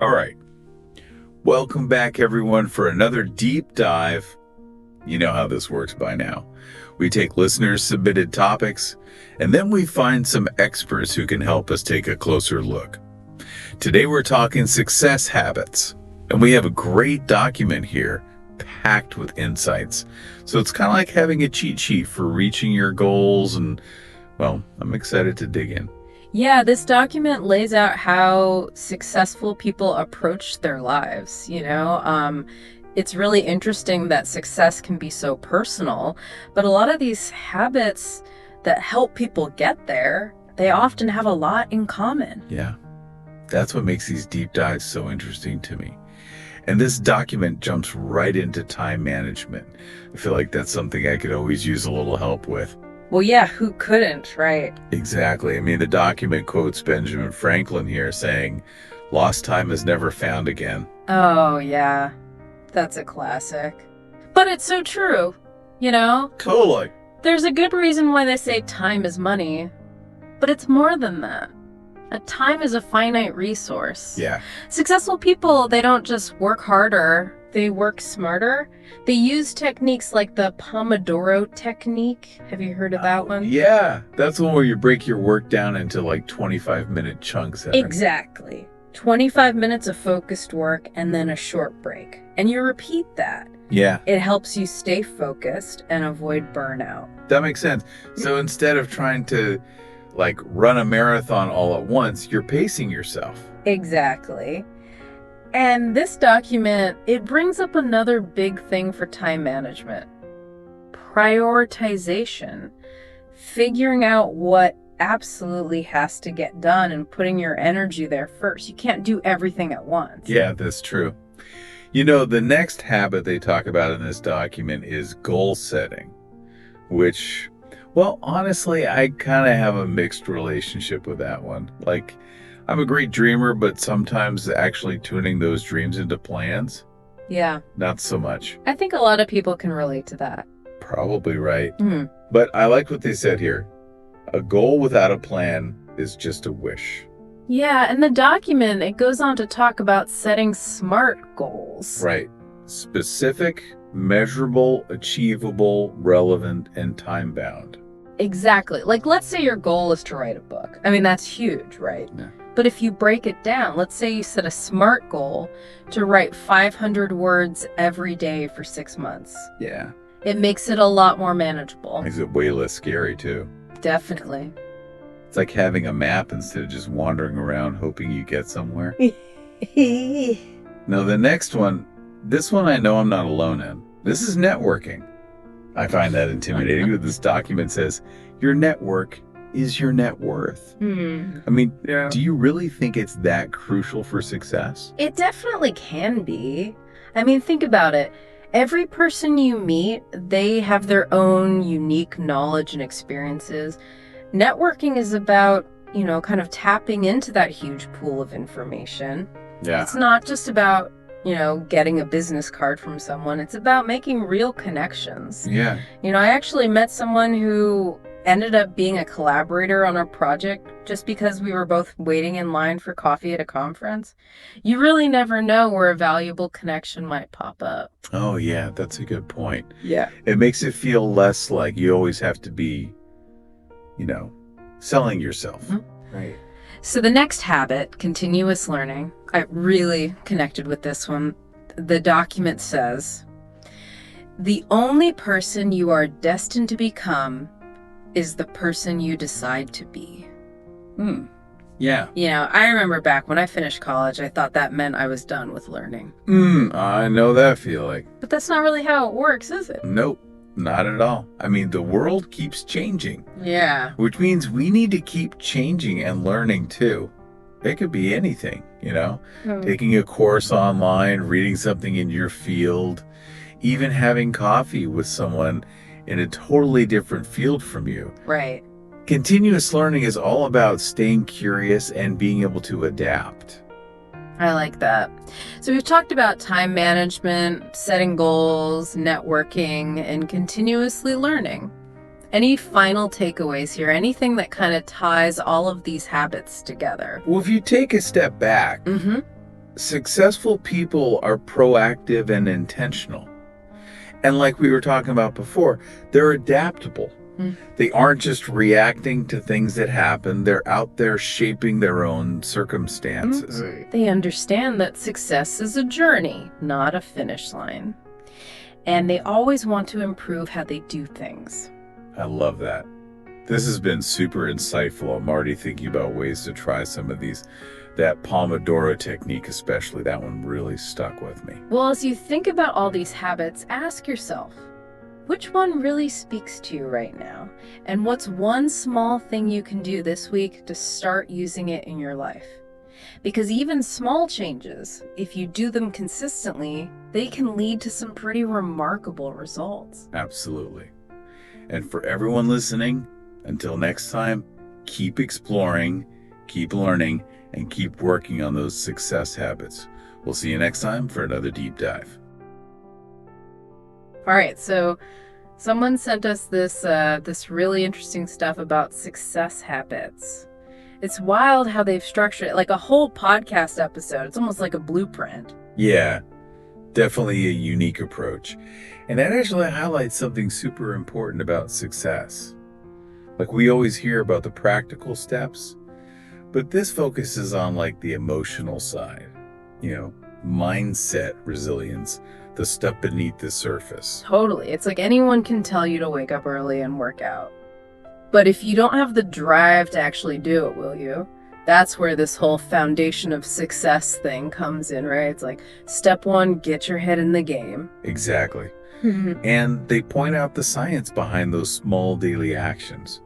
All right. Welcome back, everyone, for another deep dive. You know how this works by now. We take listeners' submitted topics, and then we find some experts who can help us take a closer look. Today, we're talking success habits, and we have a great document here packed with insights. So it's kind of like having a cheat sheet for reaching your goals, and, well, I'm excited to dig in. Yeah, this document lays out how successful people approach their lives, It's really interesting that success can be so personal, but a lot of these habits that help people get there, they often have a lot in common. Yeah, that's what makes these deep dives so interesting to me. And this document jumps right into time management. I feel like that's something I could always use a little help with. Well, yeah, who couldn't, right? Exactly. I mean, the document quotes Benjamin Franklin here saying, "Lost time is never found again." Oh, yeah. That's a classic. But it's so true, Totally. There's a good reason why they say time is money, but it's more than that. Time is a finite resource. Yeah. Successful people, they don't just work harder, they work smarter. They use techniques like the Pomodoro technique. Have you heard of that one? Yeah. That's the one where you break your work down into like 25-minute chunks. Exactly. 25 minutes of focused work and then a short break. And you repeat that. Yeah. It helps you stay focused and avoid burnout. That makes sense. So instead of trying to run a marathon all at once, you're pacing yourself. Exactly. And this document, it brings up another big thing for time management. Prioritization. Figuring out what absolutely has to get done and putting your energy there first. You can't do everything at once. Yeah, that's true. The next habit they talk about in this document is goal setting, which, well, honestly, I kind of have a mixed relationship with that one. I'm a great dreamer, but sometimes actually tuning those dreams into plans, Yeah. not so much. I think a lot of people can relate to that. Probably right. Mm. But I like what they said here. A goal without a plan is just a wish. Yeah, and the document, it goes on to talk about setting SMART goals. Right. Specific, measurable, achievable, relevant, and time-bound. Exactly. Let's say your goal is to write a book. I mean, that's huge, right? Yeah. But if you break it down, let's say you set a SMART goal to write 500 words every day for 6 months. Yeah. It makes it a lot more manageable. Makes it way less scary, too. Definitely. It's like having a map instead of just wandering around hoping you get somewhere. Now, the next one, this one I know I'm not alone in. This is networking. I find that intimidating, but this document says, your network is your net worth. I mean, Yeah. Do you really think it's that crucial for success? It definitely can be. I mean, think about it. Every person you meet, they have their own unique knowledge and experiences. Networking is about, kind of tapping into that huge pool of information. Yeah. It's not just about, getting a business card from someone. It's about making real connections. Yeah. I actually met someone who ended up being a collaborator on our project just because we were both waiting in line for coffee at a conference. You really never know where a valuable connection might pop up. Oh, yeah, that's a good point. Yeah. It makes it feel less like you always have to be, selling yourself. Mm-hmm. Right. So the next habit, continuous learning, I really connected with this one. The document says, the only person you are destined to become is the person you decide to be. Yeah. I remember back when I finished college, I thought that meant I was done with learning. I know that feeling. But that's not really how it works, is it? Nope, not at all. I mean, the world keeps changing. Yeah. Which means we need to keep changing and learning too. It could be anything, taking a course online, reading something in your field, even having coffee with someone in a totally different field from you. Right. Continuous learning is all about staying curious and being able to adapt. I like that. So we've talked about time management, setting goals, networking, and continuously learning. Any final takeaways here? Anything that kind of ties all of these habits together? Well, if you take a step back, successful people are proactive and intentional. And like we were talking about before, they're adaptable. Mm. They aren't just reacting to things that happen. They're out there shaping their own circumstances. They understand that success is a journey, not a finish line. And they always want to improve how they do things. I love that. This has been super insightful. I'm already thinking about ways to try some of these. That Pomodoro technique especially, that one really stuck with me. Well, as you think about all these habits, ask yourself, which one really speaks to you right now? And what's one small thing you can do this week to start using it in your life? Because even small changes, if you do them consistently, they can lead to some pretty remarkable results. Absolutely. And for everyone listening, until next time, keep exploring, keep learning, and keep working on those success habits. We'll see you next time for another deep dive. All right, so someone sent us this really interesting stuff about success habits. It's wild how they've structured it like a whole podcast episode. It's almost like a blueprint. Yeah, definitely a unique approach. And that actually highlights something super important about success. Like we always hear about the practical steps, but this focuses on like the emotional side, mindset, resilience, the stuff beneath the surface. Totally. It's like anyone can tell you to wake up early and work out. But if you don't have the drive to actually do it, will you? That's where this whole foundation of success thing comes in, right? It's like step one, get your head in the game. Exactly. And they point out the science behind those small daily actions.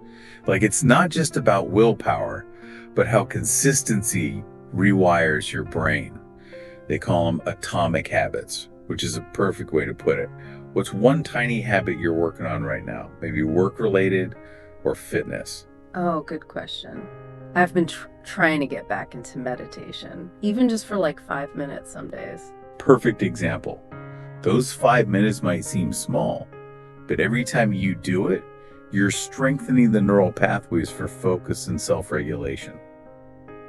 Like it's not just about willpower, but how consistency rewires your brain. They call them atomic habits, which is a perfect way to put it. What's one tiny habit you're working on right now? Maybe work-related or fitness? Oh, good question. I've been trying to get back into meditation, even just for like 5 minutes some days. Perfect example. Those 5 minutes might seem small, but every time you do it, you're strengthening the neural pathways for focus and self-regulation.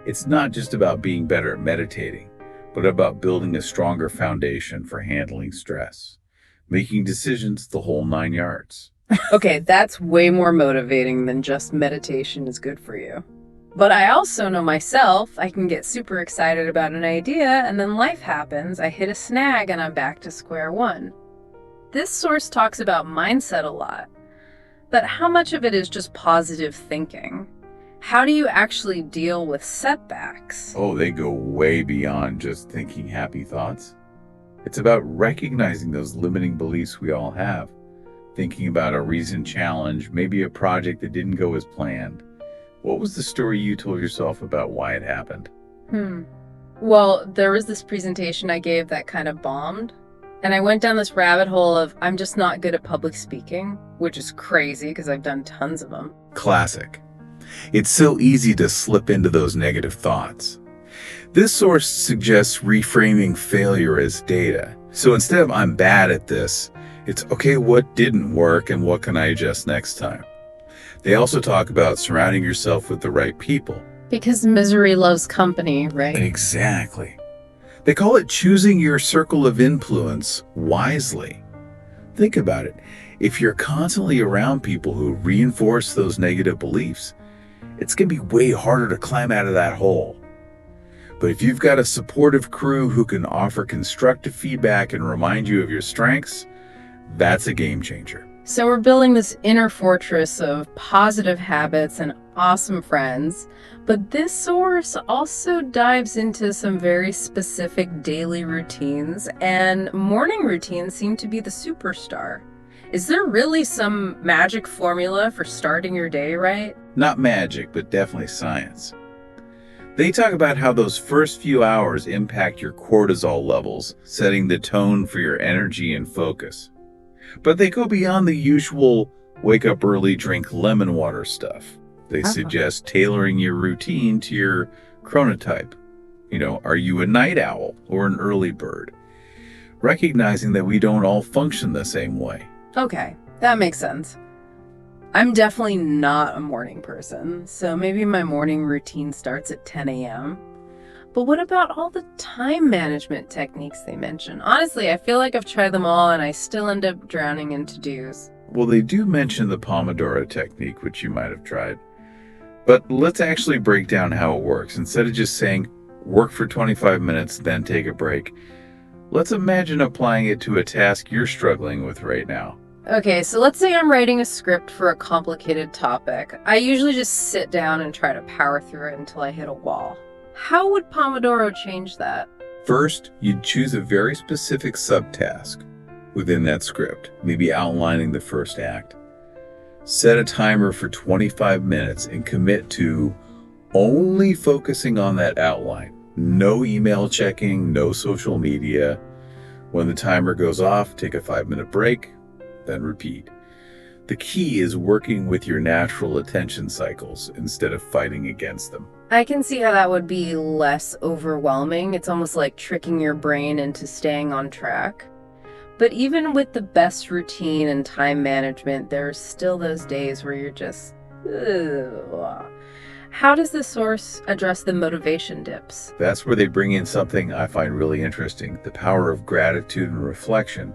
It's not just about being better at meditating, but about building a stronger foundation for handling stress, making decisions the whole 9 yards. Okay, that's way more motivating than just meditation is good for you. But I also know myself, I can get super excited about an idea and then life happens, I hit a snag and I'm back to square one. This source talks about mindset a lot, but how much of it is just positive thinking? How do you actually deal with setbacks? Oh, they go way beyond just thinking happy thoughts. It's about recognizing those limiting beliefs we all have, thinking about a recent challenge, maybe a project that didn't go as planned. What was the story you told yourself about why it happened? Well, there was this presentation I gave that kind of bombed. And I went down this rabbit hole of I'm just not good at public speaking, which is crazy because I've done tons of them. Classic. It's so easy to slip into those negative thoughts. This source suggests reframing failure as data. So instead of I'm bad at this, it's okay, what didn't work and what can I adjust next time? They also talk about surrounding yourself with the right people. Because misery loves company, right? Exactly. They call it choosing your circle of influence wisely. Think about it. If you're constantly around people who reinforce those negative beliefs, it's going to be way harder to climb out of that hole. But if you've got a supportive crew who can offer constructive feedback and remind you of your strengths, that's a game changer. So we're building this inner fortress of positive habits and awesome friends, but this source also dives into some very specific daily routines, and morning routines seem to be the superstar. Is there really some magic formula for starting your day right? Not magic, but definitely science. They talk about how those first few hours impact your cortisol levels, setting the tone for your energy and focus. But they go beyond the usual wake up early, drink lemon water stuff. They suggest tailoring your routine to your chronotype. Are you a night owl or an early bird? Recognizing that we don't all function the same way. Okay, that makes sense. I'm definitely not a morning person, so maybe my morning routine starts at 10 a.m. But what about all the time management techniques they mention? Honestly, I feel like I've tried them all and I still end up drowning in to-dos. Well, they do mention the Pomodoro technique, which you might have tried. But let's actually break down how it works. Instead of just saying, work for 25 minutes, then take a break, let's imagine applying it to a task you're struggling with right now. Okay, so let's say I'm writing a script for a complicated topic. I usually just sit down and try to power through it until I hit a wall. How would Pomodoro change that? First, you'd choose a very specific subtask within that script, maybe outlining the first act. Set a timer for 25 minutes and commit to only focusing on that outline. No email checking, no social media. When the timer goes off, take a 5-minute break, then repeat. The key is working with your natural attention cycles instead of fighting against them. I can see how that would be less overwhelming. It's almost like tricking your brain into staying on track. But even with the best routine and time management, there are still those days where you're just, ugh. How does the source address the motivation dips? That's where they bring in something I find really interesting, the power of gratitude and reflection.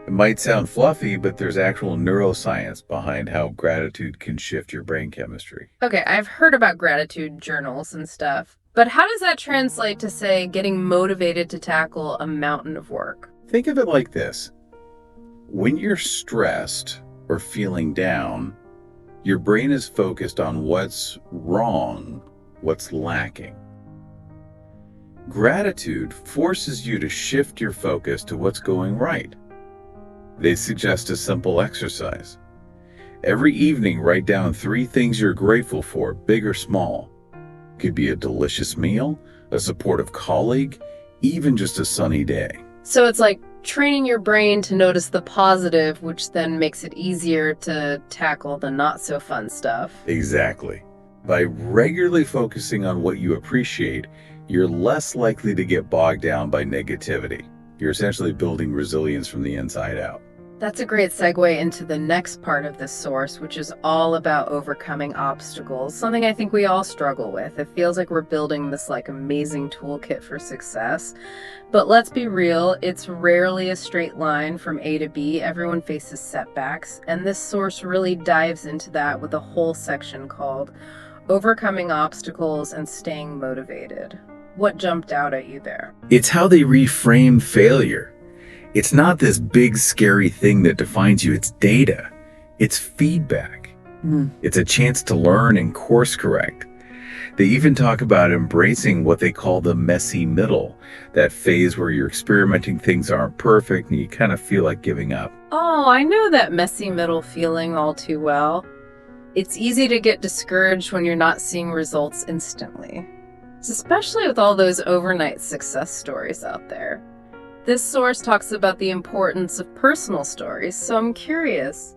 It might sound fluffy, but there's actual neuroscience behind how gratitude can shift your brain chemistry. Okay, I've heard about gratitude journals and stuff, but how does that translate to, say, getting motivated to tackle a mountain of work? Think of it like this. When you're stressed or feeling down, your brain is focused on what's wrong, what's lacking. Gratitude forces you to shift your focus to what's going right. They suggest a simple exercise. Every evening, write down 3 things you're grateful for, big or small. Could be a delicious meal, a supportive colleague, even just a sunny day. So it's like training your brain to notice the positive, which then makes it easier to tackle the not so fun stuff. Exactly. By regularly focusing on what you appreciate, you're less likely to get bogged down by negativity. You're essentially building resilience from the inside out. That's a great segue into the next part of this source, which is all about overcoming obstacles, something I think we all struggle with. It feels like we're building this amazing toolkit for success. But let's be real, it's rarely a straight line from A to B. Everyone faces setbacks, and this source really dives into that with a whole section called Overcoming Obstacles and Staying Motivated. What jumped out at you there? It's how they reframe failure. It's not this big, scary thing that defines you. It's data. It's feedback. It's a chance to learn and course correct. They even talk about embracing what they call the messy middle, that phase where you're experimenting, things aren't perfect, and you kind of feel like giving up. Oh, I know that messy middle feeling all too well. It's easy to get discouraged when you're not seeing results instantly, especially with all those overnight success stories out there. This source talks about the importance of personal stories, so I'm curious,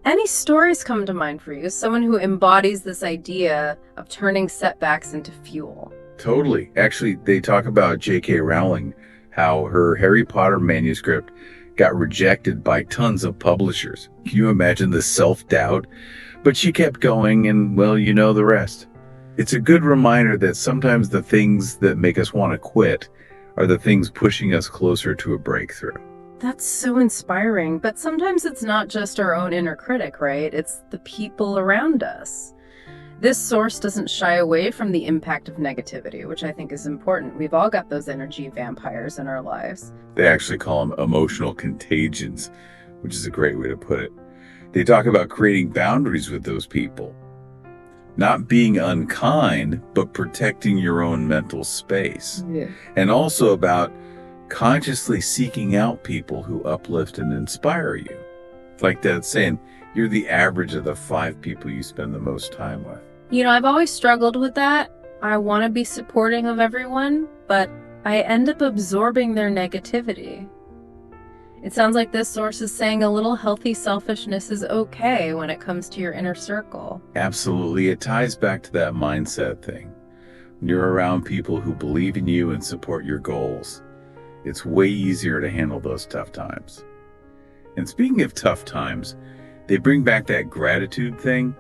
any stories come to mind for you? Someone who embodies this idea of turning setbacks into fuel? Totally. Actually, they talk about J.K. Rowling, how her Harry Potter manuscript got rejected by tons of publishers. Can you imagine the self-doubt? But she kept going, and well, you know the rest. It's a good reminder that sometimes the things that make us want to quit are the things pushing us closer to a breakthrough. That's so inspiring, but sometimes it's not just our own inner critic, right? It's the people around us. This source doesn't shy away from the impact of negativity, which I think is important. We've all got those energy vampires in our lives. They actually call them emotional contagions, which is a great way to put it. They talk about creating boundaries with those people. Not being unkind, but protecting your own mental space. Yeah. And also about consciously seeking out people who uplift and inspire you. Like that saying, you're the average of the 5 people you spend the most time with. You know, I've always struggled with that. I want to be supporting of everyone, but I end up absorbing their negativity. It sounds like this source is saying a little healthy selfishness is okay when it comes to your inner circle. Absolutely. It ties back to that mindset thing. When you're around people who believe in you and support your goals, it's way easier to handle those tough times. And speaking of tough times, they bring back that gratitude thing,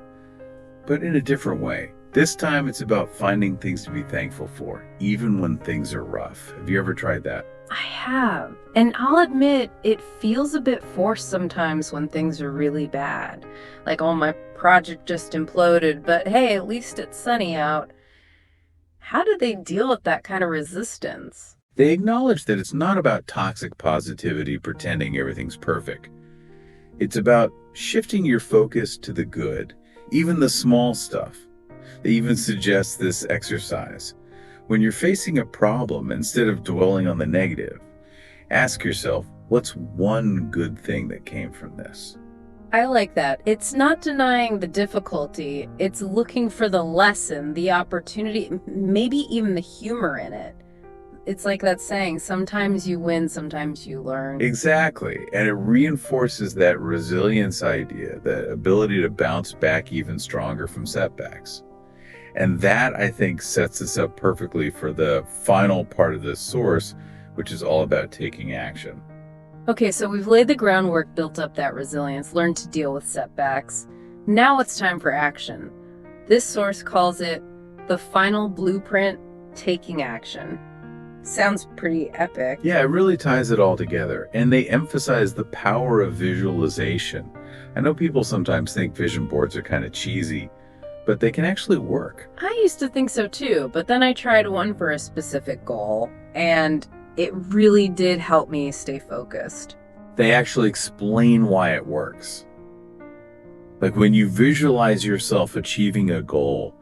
but in a different way. This time it's about finding things to be thankful for, even when things are rough. Have you ever tried that? I have. And I'll admit, it feels a bit forced sometimes when things are really bad. Like, oh, my project just imploded, but hey, at least it's sunny out. How do they deal with that kind of resistance? They acknowledge that it's not about toxic positivity pretending everything's perfect. It's about shifting your focus to the good, even the small stuff. They even suggest this exercise. When you're facing a problem, instead of dwelling on the negative, ask yourself, what's one good thing that came from this? I like that. It's not denying the difficulty, it's looking for the lesson, the opportunity, maybe even the humor in it. It's like that saying, sometimes you win, sometimes you learn. Exactly. And it reinforces that resilience idea, that ability to bounce back even stronger from setbacks. And that, I think, sets us up perfectly for the final part of this source, which is all about taking action. Okay, so we've laid the groundwork, built up that resilience, learned to deal with setbacks. Now it's time for action. This source calls it the final blueprint, taking action. Sounds pretty epic. Yeah, it really ties it all together. And they emphasize the power of visualization. I know people sometimes think vision boards are kind of cheesy, but they can actually work. I used to think so too, but then I tried one for a specific goal, and it really did help me stay focused. They actually explain why it works. Like when you visualize yourself achieving a goal,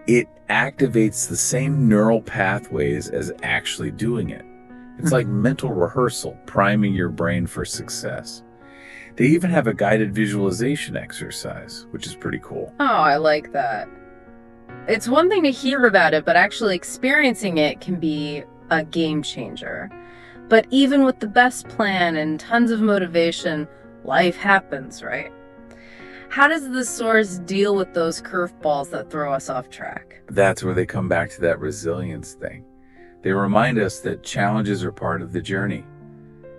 it activates the same neural pathways as actually doing it. It's like mental rehearsal, priming your brain for success. They even have a guided visualization exercise, which is pretty cool. Oh, I like that. It's one thing to hear about it, but actually experiencing it can be a game changer. But even with the best plan and tons of motivation, life happens, right? How does the source deal with those curveballs that throw us off track? That's where they come back to that resilience thing. They remind us that challenges are part of the journey.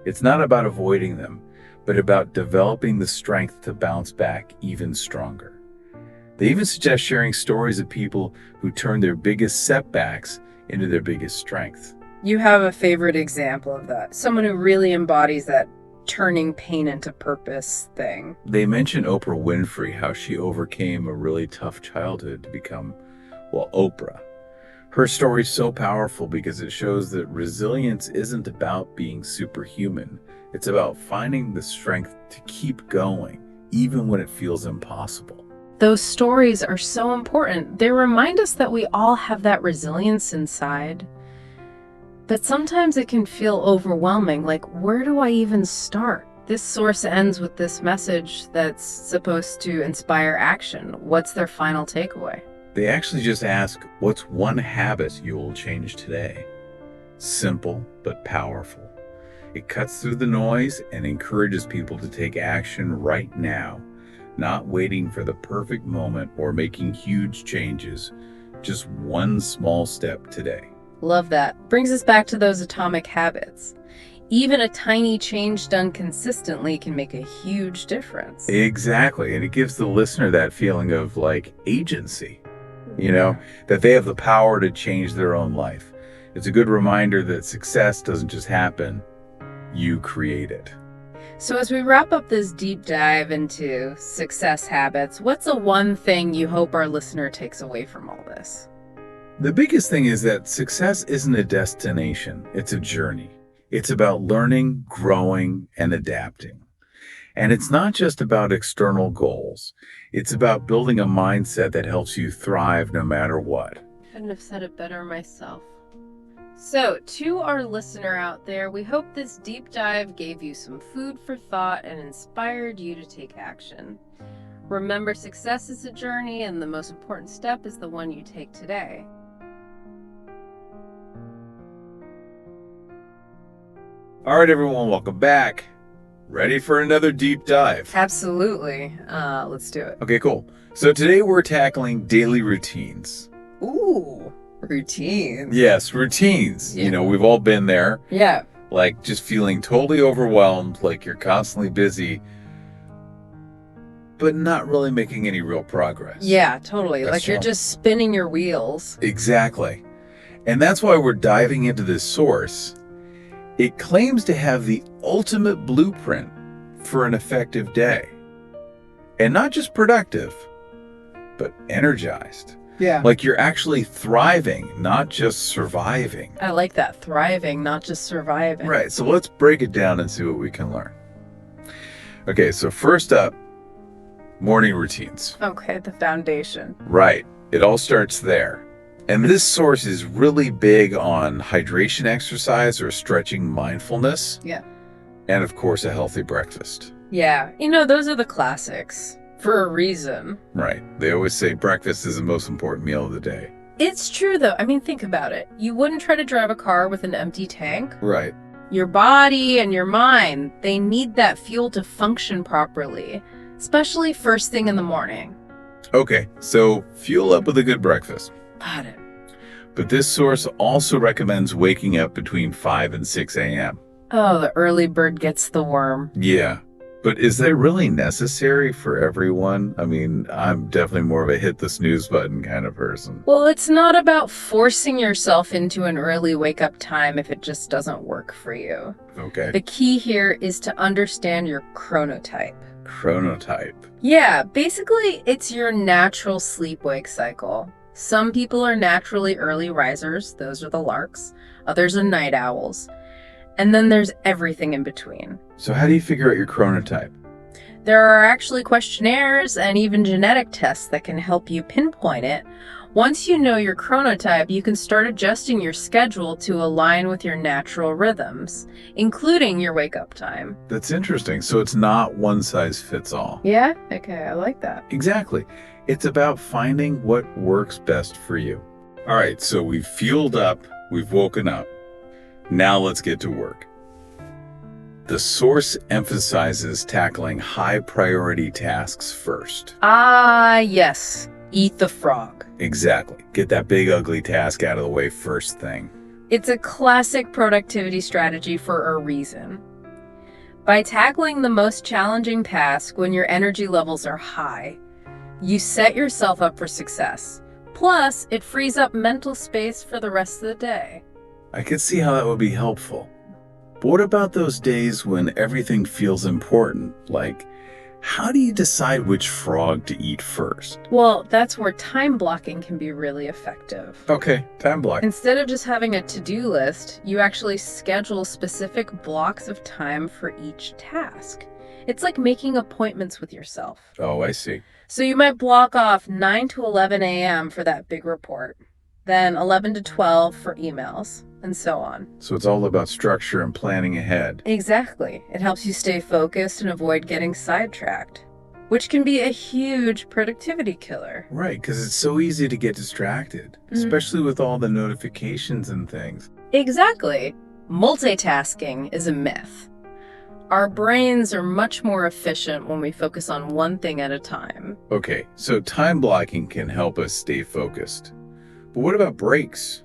It's not about avoiding them, but about developing the strength to bounce back even stronger. They even suggest sharing stories of people who turned their biggest setbacks into their biggest strength. You have a favorite example of that? Someone who really embodies that turning pain into purpose thing. They mention Oprah Winfrey, how she overcame a really tough childhood to become, well, Oprah. Her story's so powerful because it shows that resilience isn't about being superhuman. It's about finding the strength to keep going, even when it feels impossible. Those stories are so important. They remind us that we all have that resilience inside. But sometimes it can feel overwhelming, like, where do I even start? This source ends with this message that's supposed to inspire action. What's their final takeaway? They actually just ask, what's one habit you will change today? Simple, but powerful. It cuts through the noise and encourages people to take action right now, not waiting for the perfect moment or making huge changes, just one small step today. Love that. Brings us back to those atomic habits. Even a tiny change done consistently can make a huge difference. Exactly. And it gives the listener that feeling of like agency, that they have the power to change their own life. It's a good reminder that success doesn't just happen, you create it. So as we wrap up this deep dive into success habits, what's the one thing you hope our listener takes away from all this? The biggest thing is that success isn't a destination, it's a journey. It's about learning, growing, and adapting. And it's not just about external goals. It's about building a mindset that helps you thrive no matter what. Couldn't have said it better myself. So, to our listener out there, we hope this deep dive gave you some food for thought and inspired you to take action. Remember, success is a journey, and the most important step is the one you take today. All right, everyone, welcome back. Ready for another deep dive? Absolutely. Let's do it. Okay, cool. So today we're tackling daily routines. Ooh, routines. Yes, routines. Yeah. We've all been there. Yeah. Like just feeling totally overwhelmed, like you're constantly busy. but not really making any real progress. Yeah, totally. That's Like you're normal. just spinning your wheels. Exactly. And that's why we're diving into this source. It claims to have the ultimate blueprint for an effective day. And not just productive, but energized. Yeah. Like you're actually thriving, not just surviving. I like that. Thriving, not just surviving. Right, so let's break it down and see what we can learn. Okay, so first up, morning routines. Okay, the foundation. Right, it all starts there. And this source is really big on hydration exercise or stretching mindfulness. Yeah. And of course, a healthy breakfast. Yeah, those are the classics for a reason. Right, they always say breakfast is the most important meal of the day. It's true, though. I mean, think about it. You wouldn't try to drive a car with an empty tank. Right. Your body and your mind, they need that fuel to function properly, especially first thing in the morning. Okay, so fuel up with a good breakfast. Got it. But this source also recommends waking up between 5 and 6 a.m. Oh, the early bird gets the worm. Yeah, but is that really necessary for everyone? I mean, I'm definitely more of a hit the snooze button kind of person. Well, it's not about forcing yourself into an early wake-up time if it just doesn't work for you. Okay. The key here is to understand your chronotype. Chronotype. Yeah, basically, it's your natural sleep-wake cycle. Some people are naturally early risers, those are the larks. Others are night owls. And then there's everything in between. So how do you figure out your chronotype? There are actually questionnaires and even genetic tests that can help you pinpoint it. Once you know your chronotype, you can start adjusting your schedule to align with your natural rhythms, including your wake-up time. That's interesting. So it's not one size fits all. Yeah? Okay, I like that. Exactly. It's about finding what works best for you. All right, so we've fueled up, we've woken up. Now let's get to work. The source emphasizes tackling high priority tasks first. Ah, yes. Eat the frog. Exactly. Get that big ugly task out of the way first thing. It's a classic productivity strategy for a reason. By tackling the most challenging task when your energy levels are high, you set yourself up for success. Plus, it frees up mental space for the rest of the day. I could see how that would be helpful. But what about those days when everything feels important? Like, how do you decide which frog to eat first? Well, that's where time blocking can be really effective. Okay, time block. Instead of just having a to-do list, you actually schedule specific blocks of time for each task. It's like making appointments with yourself. Oh, I see. So you might block off 9 to 11 a.m. for that big report, then 11 to 12 for emails, and so on. So it's all about structure and planning ahead. Exactly. It helps you stay focused and avoid getting sidetracked, which can be a huge productivity killer. Right, because it's so easy to get distracted, especially with all the notifications and things. Exactly. Multitasking is a myth. Our brains are much more efficient when we focus on one thing at a time. Okay, so time blocking can help us stay focused. But what about breaks?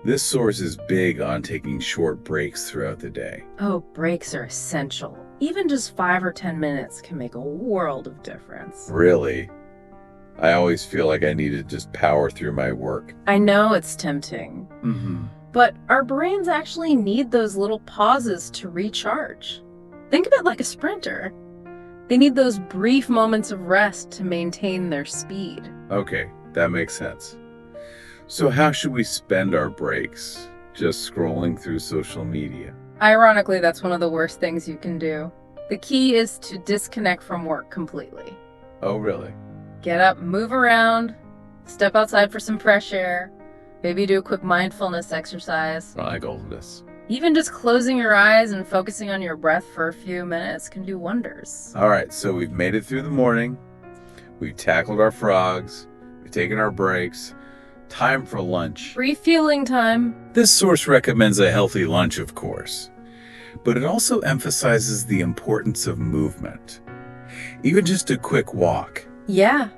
This source is big on taking short breaks throughout the day. Oh, breaks are essential. Even just 5 or 10 minutes can make a world of difference. Really? I always feel like I need to just power through my work. I know it's tempting, but our brains actually need those little pauses to recharge. Think of it like a sprinter. They need those brief moments of rest to maintain their speed. Okay, that makes sense. So how should we spend our breaks? Just scrolling through social media? Ironically, that's one of the worst things you can do. The key is to disconnect from work completely. Oh, really? Get up, move around, step outside for some fresh air, maybe do a quick mindfulness exercise. I like all of this. Even just closing your eyes and focusing on your breath for a few minutes can do wonders. All right, so we've made it through the morning. We've tackled our frogs. We've taken our breaks. Time for lunch. Refueling time. This source recommends a healthy lunch, of course, but it also emphasizes the importance of movement. Even just a quick walk. Yeah.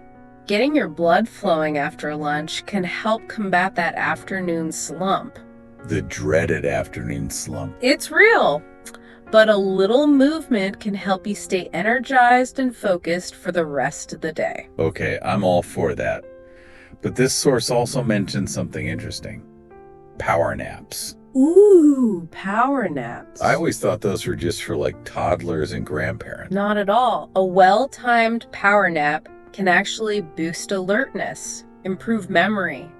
Getting your blood flowing after lunch can help combat that afternoon slump. The dreaded afternoon slump. It's real. but a little movement can help you stay energized and focused for the rest of the day. Okay, I'm all for that. But this source also mentions something interesting. Power naps. Ooh, power naps. I always thought those were just for like toddlers and grandparents. Not at all. A well-timed power nap can actually boost alertness, improve memory,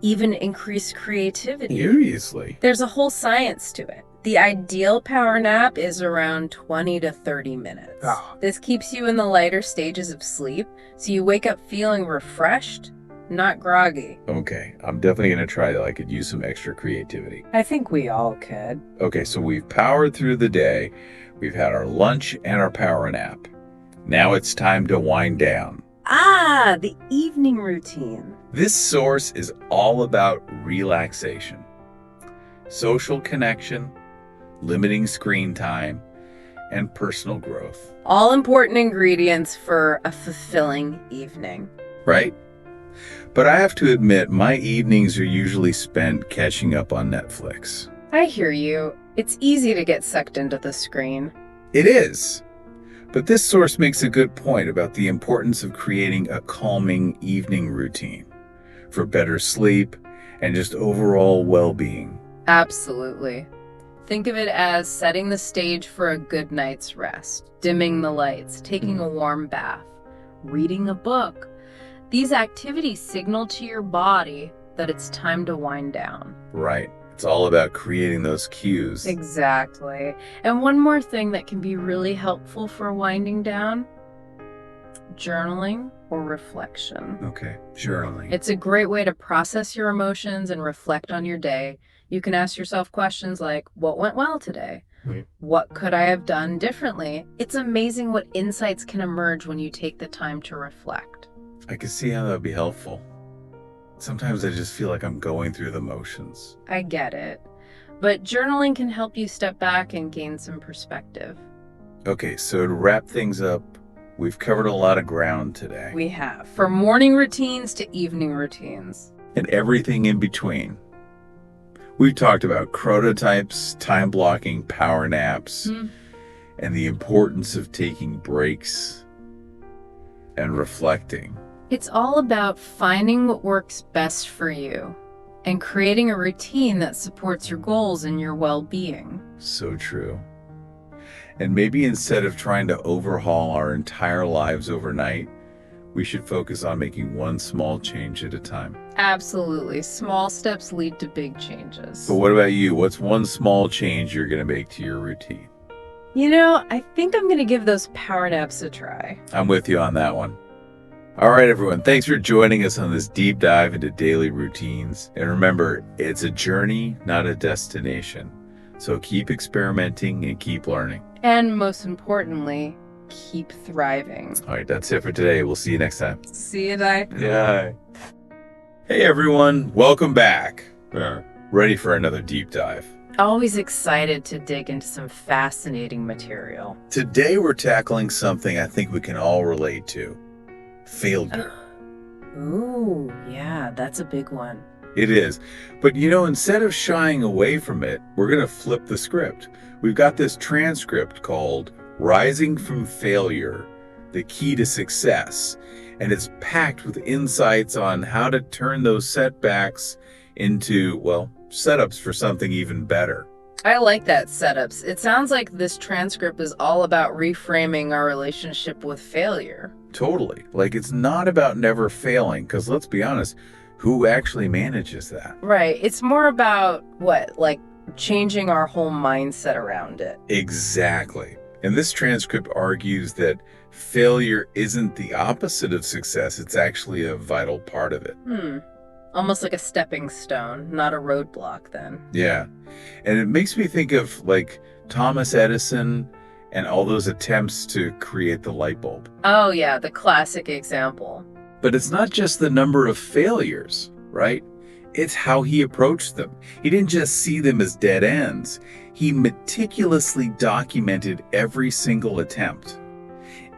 even increase creativity. Seriously? There's a whole science to it. The ideal power nap is around 20 to 30 minutes. Ah. This keeps you in the lighter stages of sleep, so you wake up feeling refreshed, not groggy. Okay, I'm definitely going to try that. I could use some extra creativity. I think we all could. Okay, so we've powered through the day. We've had our lunch and our power nap. Now it's time to wind down. Ah, the evening routine. This source is all about relaxation, social connection, limiting screen time, and personal growth. All important ingredients for a fulfilling evening. Right? But I have to admit, my evenings are usually spent catching up on Netflix. I hear you. It's easy to get sucked into the screen. It is. But this source makes a good point about the importance of creating a calming evening routine for better sleep and just overall well-being. Absolutely. Think of it as setting the stage for a good night's rest, dimming the lights, taking a warm bath, reading a book. These activities signal to your body that it's time to wind down. Right. It's all about creating those cues. Exactly. And one more thing that can be really helpful for winding down: journaling or reflection. Okay, journaling. It's a great way to process your emotions and reflect on your day. You can ask yourself questions like, what went well today? Right. What could I have done differently? It's amazing what insights can emerge when you take the time to reflect. I can see how that would be helpful. Sometimes I just feel like I'm going through the motions. I get it. But journaling can help you step back and gain some perspective. Okay, so to wrap things up, we've covered a lot of ground today. We have. From morning routines to evening routines. And everything in between. We've talked about chronotypes, time blocking, power naps, and the importance of taking breaks and reflecting. It's all about finding what works best for you and creating a routine that supports your goals and your well-being. So true. And maybe instead of trying to overhaul our entire lives overnight, we should focus on making one small change at a time. Absolutely. Small steps lead to big changes. But what about you? What's one small change you're going to make to your routine? You know, I think I'm going to give those power naps a try. I'm with you on that one. All right, everyone. Thanks for joining us on this deep dive into daily routines. And remember, it's a journey, not a destination. So keep experimenting and keep learning. And most importantly, keep thriving. All right, that's it for today. We'll see you next time. See you, Di. Yeah. Hey, everyone. Welcome back. We're ready for another deep dive. Always excited to dig into some fascinating material. Today, we're tackling something I think we can all relate to. Failure. Ooh, yeah, that's a big one. It is. But instead of shying away from it, we're going to flip the script. We've got this transcript called Rising from Failure, the Key to Success. And it's packed with insights on how to turn those setbacks into, setups for something even better. I like that, setups. It sounds like this transcript is all about reframing our relationship with failure. Totally. Like, it's not about never failing, because let's be honest, who actually manages that? Right. It's more about changing our whole mindset around it. Exactly. And this transcript argues that failure isn't the opposite of success. It's actually a vital part of it. Almost like a stepping stone, not a roadblock then. Yeah. And it makes me think of Thomas Edison and all those attempts to create the light bulb. Oh yeah, the classic example. But it's not just the number of failures, right? It's how he approached them. He didn't just see them as dead ends. He meticulously documented every single attempt,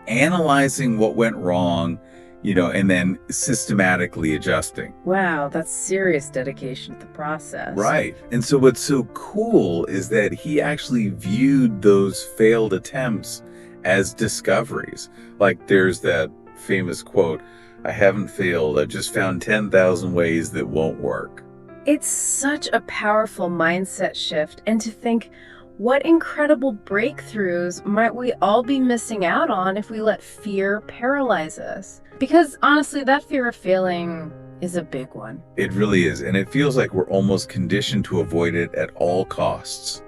analyzing what went wrong, and then systematically adjusting. Wow, that's serious dedication to the process. Right. And so what's so cool is that he actually viewed those failed attempts as discoveries. Like there's that famous quote, I haven't failed, I've just found 10,000 ways that won't work. It's such a powerful mindset shift, and to think, what incredible breakthroughs might we all be missing out on if we let fear paralyze us? Because honestly, that fear of failing is a big one. It really is. And it feels like we're almost conditioned to avoid it at all costs.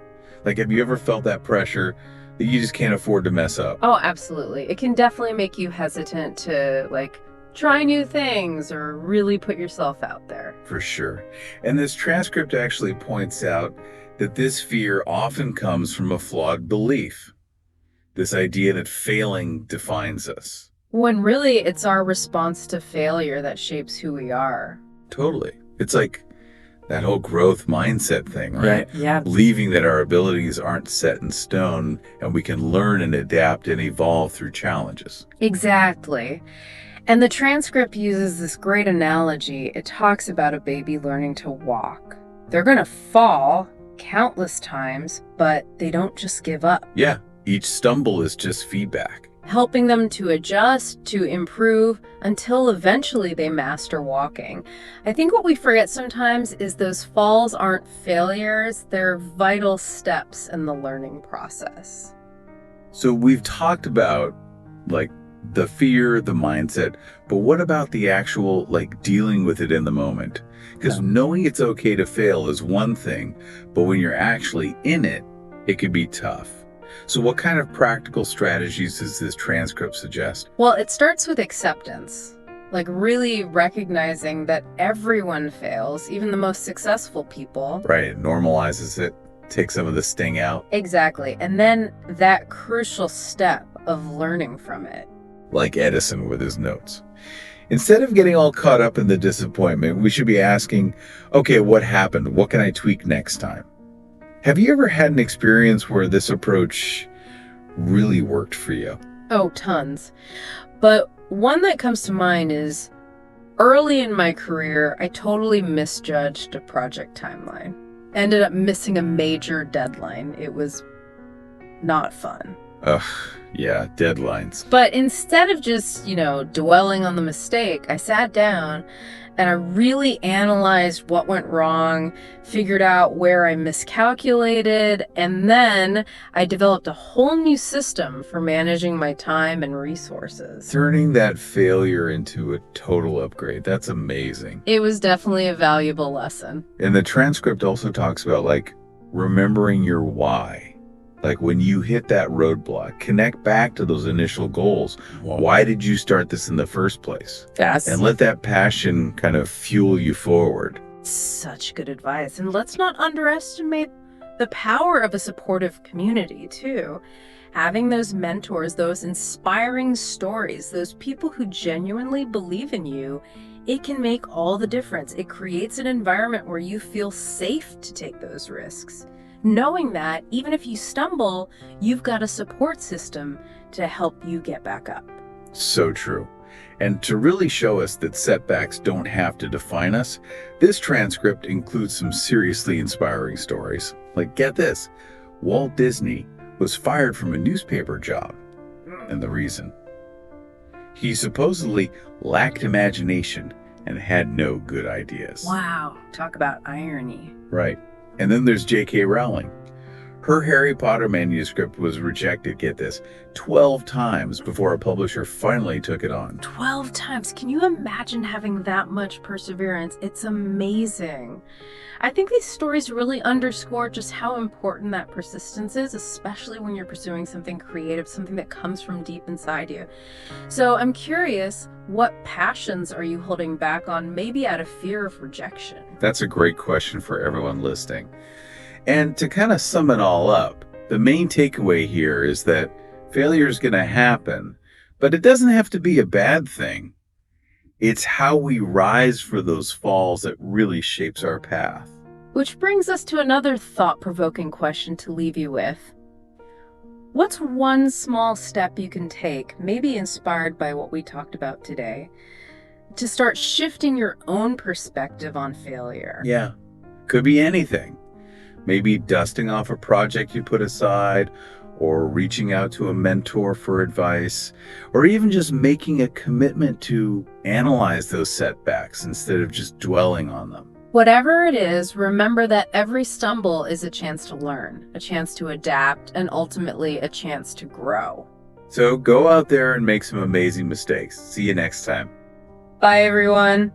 Like, have you ever felt that pressure that you just can't afford to mess up? Oh, absolutely. It can definitely make you hesitant to try new things or really put yourself out there. For sure. And this transcript actually points out that this fear often comes from a flawed belief. This idea that failing defines us. When really it's our response to failure that shapes who we are. Totally. It's like that whole growth mindset thing, right? Yeah. Believing that our abilities aren't set in stone and we can learn and adapt and evolve through challenges. Exactly. And the transcript uses this great analogy. It talks about a baby learning to walk. They're going to fall countless times, but they don't just give up. Yeah, each stumble is just feedback. Helping them to adjust, to improve, until eventually they master walking. I think what we forget sometimes is those falls aren't failures, they're vital steps in the learning process. So we've talked about the fear, the mindset, but what about the actual dealing with it in the moment? Because knowing it's okay to fail is one thing, but when you're actually in it, it could be tough. So what kind of practical strategies does this transcript suggest? Well, it starts with acceptance, really recognizing that everyone fails, even the most successful people. Right, it normalizes it, takes some of the sting out. Exactly. And then that crucial step of learning from it. Like Edison with his notes. Instead of getting all caught up in the disappointment, we should be asking, okay, what happened? What can I tweak next time? Have you ever had an experience where this approach really worked for you? Oh, tons. But one that comes to mind is early in my career, I totally misjudged a project timeline. Ended up missing a major deadline. It was not fun. Ugh, yeah, deadlines. But instead of just, dwelling on the mistake, I sat down and I really analyzed what went wrong, figured out where I miscalculated, and then I developed a whole new system for managing my time and resources. Turning that failure into a total upgrade, that's amazing. It was definitely a valuable lesson. And the transcript also talks about remembering your why. When you hit that roadblock, connect back to those initial goals. Why did you start this in the first place? Yes. And let that passion kind of fuel you forward. Such good advice. And let's not underestimate the power of a supportive community, too. Having those mentors, those inspiring stories, those people who genuinely believe in you, it can make all the difference. It creates an environment where you feel safe to take those risks. Knowing that even if you stumble, you've got a support system to help you get back up. So true. And to really show us that setbacks don't have to define us, this transcript includes some seriously inspiring stories. Get this, Walt Disney was fired from a newspaper job. And the reason? He supposedly lacked imagination and had no good ideas. Wow, talk about irony. Right. And then there's J.K. Rowling. Her Harry Potter manuscript was rejected, get this, 12 times before a publisher finally took it on. 12 times. Can you imagine having that much perseverance? It's amazing. I think these stories really underscore just how important that persistence is, especially when you're pursuing something creative, something that comes from deep inside you. So I'm curious, what passions are you holding back on, maybe out of fear of rejection? That's a great question for everyone listening. And to kind of sum it all up, the main takeaway here is that failure is going to happen, but it doesn't have to be a bad thing. It's how we rise for those falls that really shapes our path. Which brings us to another thought-provoking question to leave you with. What's one small step you can take, maybe inspired by what we talked about today, to start shifting your own perspective on failure? Yeah, could be anything. Maybe dusting off a project you put aside, or reaching out to a mentor for advice, or even just making a commitment to analyze those setbacks instead of just dwelling on them. Whatever it is, remember that every stumble is a chance to learn, a chance to adapt, and ultimately a chance to grow. So go out there and make some amazing mistakes. See you next time. Bye, everyone.